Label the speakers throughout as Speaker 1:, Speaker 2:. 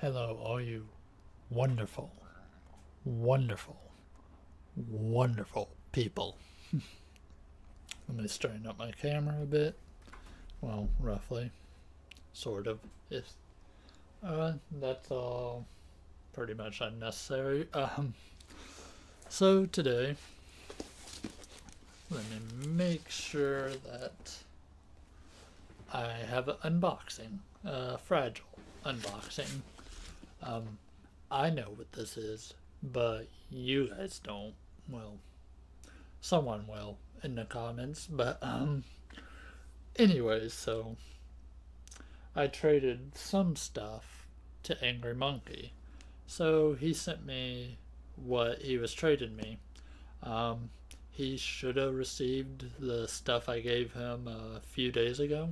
Speaker 1: Hello, all you wonderful, wonderful, wonderful people. Let me straighten up my camera a bit. Well, roughly. Sort of. If, that's all pretty much unnecessary. So today, let me make sure that I have an unboxing. Fragile unboxing. I know what this is, but you guys don't. Well, someone will in the comments, but anyways, so I traded some stuff to AngryMonkey. So he sent me what he was trading me. He should have received the stuff I gave him a few days ago.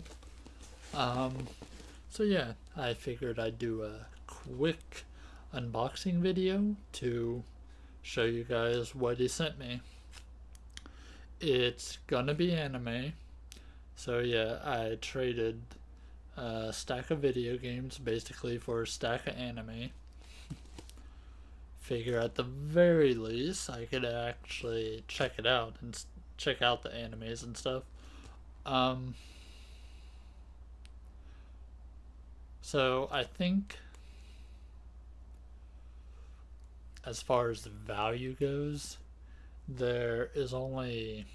Speaker 1: So yeah, I figured I'd do a quick unboxing video to show you guys what he sent me. It's gonna be anime. So yeah, I traded a stack of video games basically for a stack of anime. Figure at the very least I could actually check it out and check out the animes and stuff. So I think as far as the value goes, there is only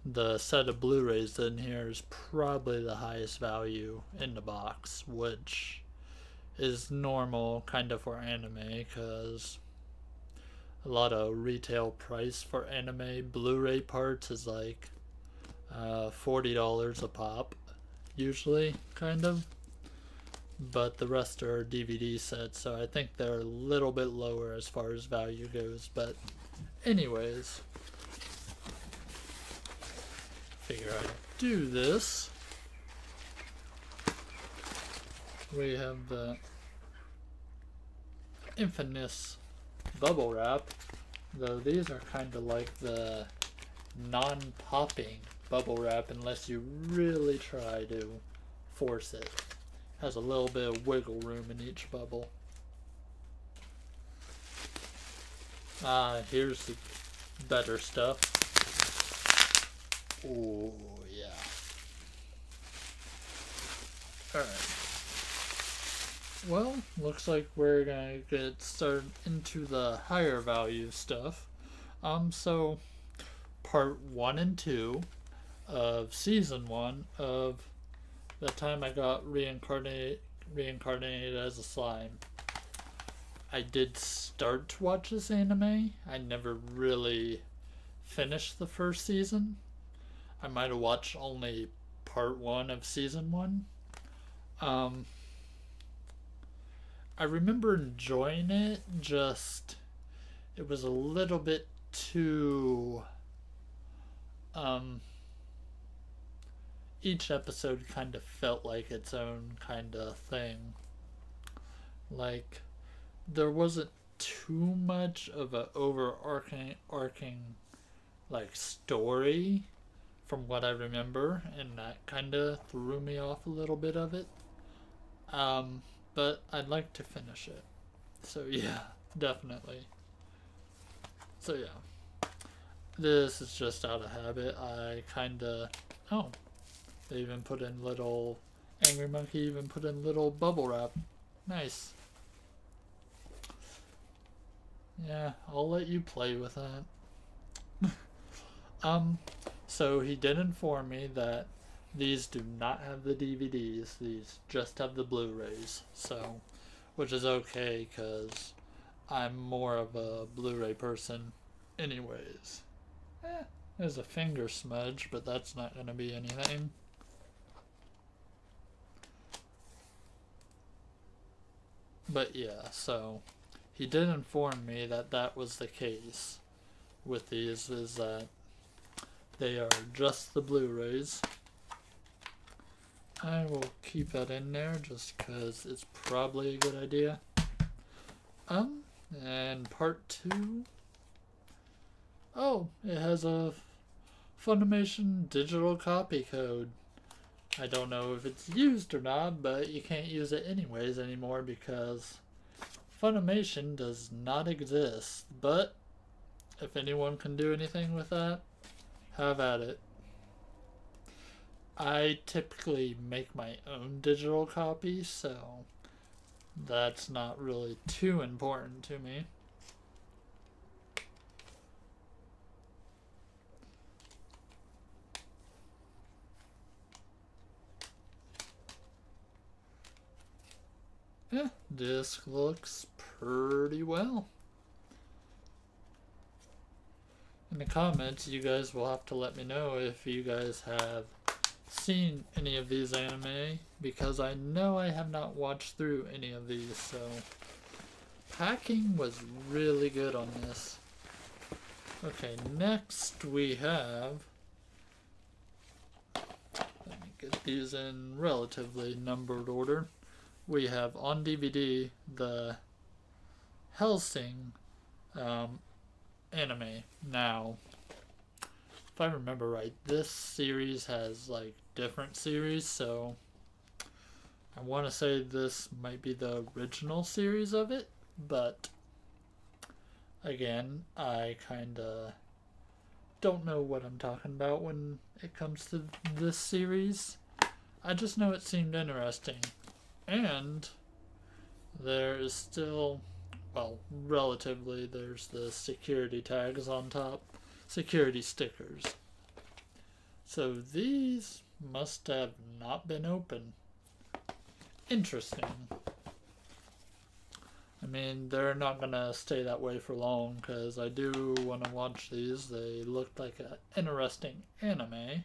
Speaker 1: the set of Blu-rays in here is probably the highest value in the box, which is normal kind of for anime because a lot of retail price for anime Blu-ray parts is like $40 a pop usually, kind of, but the rest are DVD sets, so I think they're a little bit lower as far as value goes. But anyways, figure I'd do this. We have the infamous bubble wrap, though these are kind of like the non-popping bubble wrap unless you really try to force it. Has a little bit of wiggle room in each bubble. Here's the better stuff. Oh yeah. Alright. Well, looks like we're gonna get started into the higher value stuff. So part 1 and 2 of season 1 of the time I got reincarnated as a slime. I did start to watch this anime. I never really finished the first season. I might have watched only part 1 of season 1. I remember enjoying it, just it was a little bit too each episode kind of felt like its own kind of thing. Like there wasn't too much of a overarching like story from what I remember, and that kind of threw me off a little bit of it. But I'd like to finish it. So yeah, definitely. So yeah, this is just out of habit. I kind of, oh, they even put in little, AngryMonkey even put in little bubble wrap. Nice. Yeah, I'll let you play with that. So he did inform me that these do not have the DVDs, these just have the Blu-rays, so, which is okay because I'm more of a Blu-ray person anyways. There's a finger smudge, but that's not going to be anything. But yeah, so he did inform me that that was the case with these, is that they are just the Blu-rays. I will keep that in there just because it's probably a good idea. And part 2. Oh, it has a Funimation digital copy code. I don't know if it's used or not, but you can't use it anyways anymore because Funimation does not exist. But if anyone can do anything with that, have at it. I typically make my own digital copy, so that's not really too important to me. Yeah, disc looks pretty well. In the comments, you guys will have to let me know if you guys have seen any of these anime, because I know I have not watched through any of these, so packing was really good on this. Okay, next we have, let me get these in relatively numbered order. We have on DVD the Hellsing anime. Now, if I remember right, this series has like different series, so I want to say this might be the original series of it, but again, I kinda don't know what I'm talking about when it comes to this series. I just know it seemed interesting. And there is still, well, relatively, there's the security tags on top, security stickers. So these must have not been open. Interesting. I mean, they're not going to stay that way for long, because I do want to watch these. They look like an interesting anime.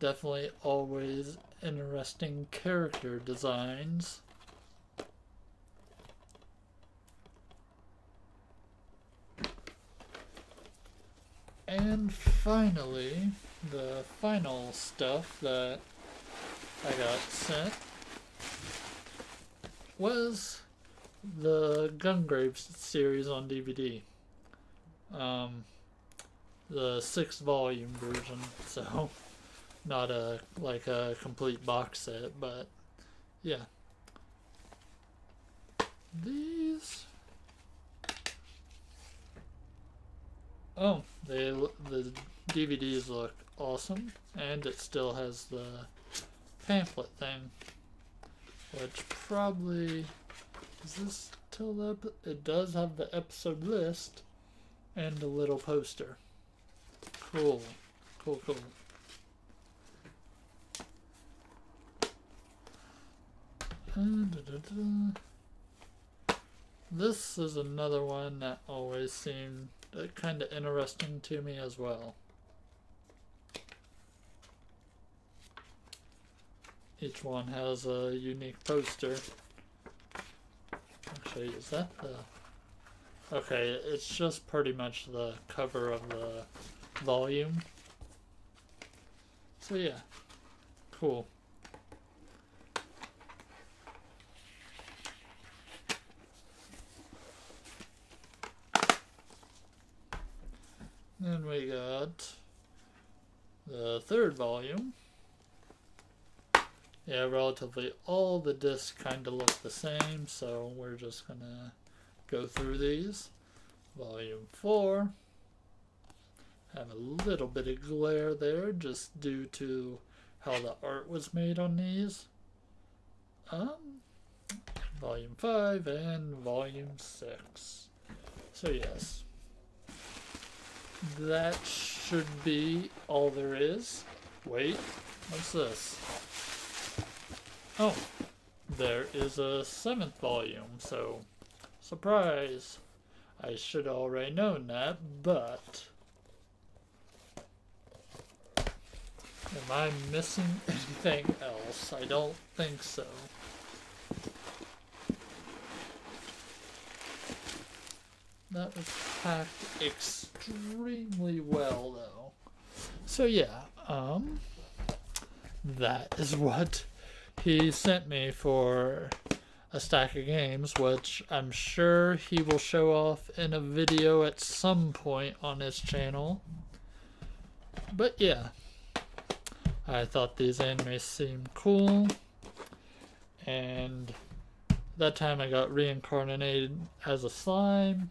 Speaker 1: Definitely always interesting character designs. And finally, the final stuff that I got sent was the Gungrave series on DVD. The 6-volume version, so not a complete box set, but yeah. These, oh, the DVDs look awesome, and it still has the pamphlet thing, which probably, is this till the, it does have the episode list and a little poster. Cool. This is another one that always seemed kind of interesting to me as well. Each one has a unique poster. Actually, is that the... Okay, it's just pretty much the cover of the volume. So yeah, cool. Then we got the 3rd volume. Yeah, relatively all the discs kind of look the same, so we're just gonna go through these. Volume 4. Have a little bit of glare there just due to how the art was made on these. Volume 5 and Volume 6. So yes. That should be all there is. Wait, what's this? Oh, there is a 7th volume, so surprise. I should have already known that, but am I missing anything else? I don't think so. That was packed extremely well, though. So yeah, that is what he sent me for a stack of games, which I'm sure he will show off in a video at some point on his channel. But yeah, I thought these anime seemed cool, and that time I got reincarnated as a slime.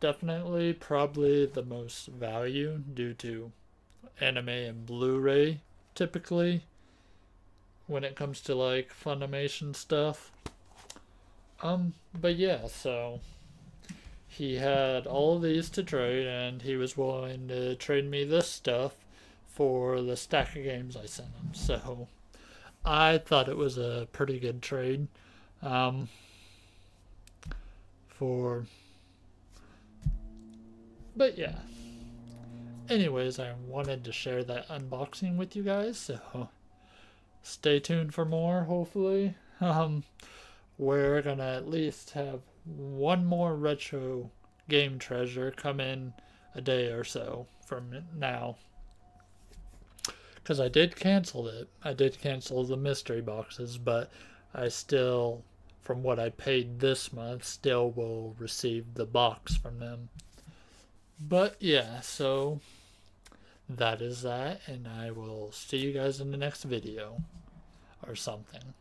Speaker 1: Definitely, probably the most value due to anime and Blu-ray typically when it comes to like Funimation stuff. But yeah, so he had all of these to trade, and he was willing to trade me this stuff for the stack of games I sent him. So I thought it was a pretty good trade. For But yeah. Anyways, I wanted to share that unboxing with you guys, so stay tuned for more, hopefully. We're gonna at least have one more retro game treasure come in a day or so from now. Because I did cancel it. I did cancel the mystery boxes, but I still, from what I paid this month, still will receive the box from them. But yeah, so that is that, and I will see you guys in the next video or something.